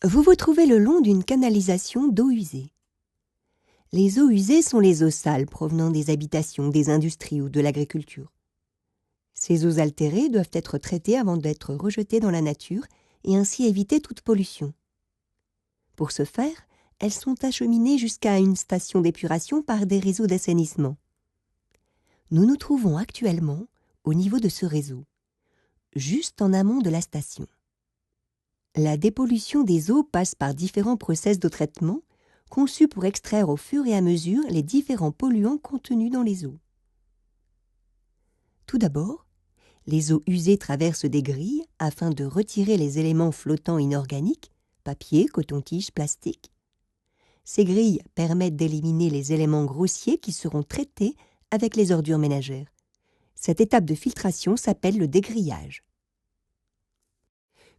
Vous vous trouvez le long d'une canalisation d'eau usée. Les eaux usées sont les eaux sales provenant des habitations, des industries ou de l'agriculture. Ces eaux altérées doivent être traitées avant d'être rejetées dans la nature et ainsi éviter toute pollution. Pour ce faire, elles sont acheminées jusqu'à une station d'épuration par des réseaux d'assainissement. Nous nous trouvons actuellement au niveau de ce réseau, juste en amont de la station. La dépollution des eaux passe par différents process de traitement conçus pour extraire au fur et à mesure les différents polluants contenus dans les eaux. Tout d'abord, les eaux usées traversent des grilles afin de retirer les éléments flottants inorganiques, papier, coton-tige, plastique. Ces grilles permettent d'éliminer les éléments grossiers qui seront traités avec les ordures ménagères. Cette étape de filtration s'appelle le dégrillage.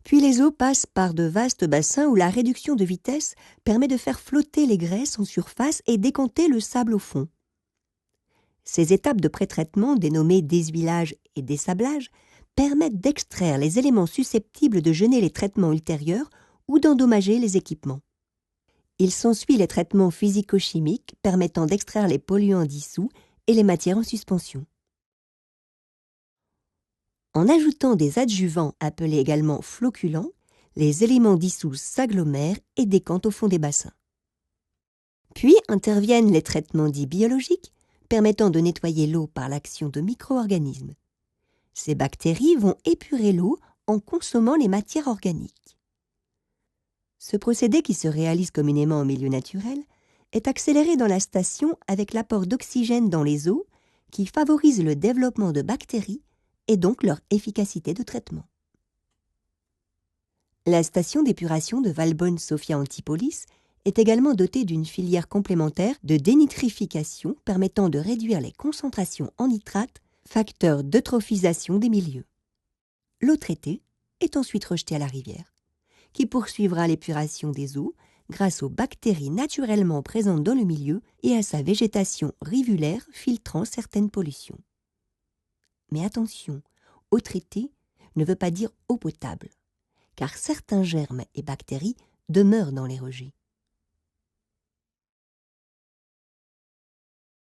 Puis les eaux passent par de vastes bassins où la réduction de vitesse permet de faire flotter les graisses en surface et décompter le sable au fond. Ces étapes de pré-traitement, dénommées déshuilage et dessablage, permettent d'extraire les éléments susceptibles de gêner les traitements ultérieurs ou d'endommager les équipements. Il s'ensuit les traitements physico-chimiques permettant d'extraire les polluants dissous et les matières en suspension. En ajoutant des adjuvants appelés également flocculants, les éléments dissous s'agglomèrent et décantent au fond des bassins. Puis interviennent les traitements dits biologiques, permettant de nettoyer l'eau par l'action de micro-organismes. Ces bactéries vont épurer l'eau en consommant les matières organiques. Ce procédé, qui se réalise communément en milieu naturel, est accéléré dans la station avec l'apport d'oxygène dans les eaux qui favorise le développement de bactéries et donc leur efficacité de traitement. La station d'épuration de Valbonne-Sophia Antipolis est également dotée d'une filière complémentaire de dénitrification permettant de réduire les concentrations en nitrate, facteur d'eutrophisation des milieux. L'eau traitée est ensuite rejetée à la rivière, qui poursuivra l'épuration des eaux grâce aux bactéries naturellement présentes dans le milieu et à sa végétation rivulaire filtrant certaines pollutions. Mais attention, eau traitée ne veut pas dire eau potable, car certains germes et bactéries demeurent dans les rejets.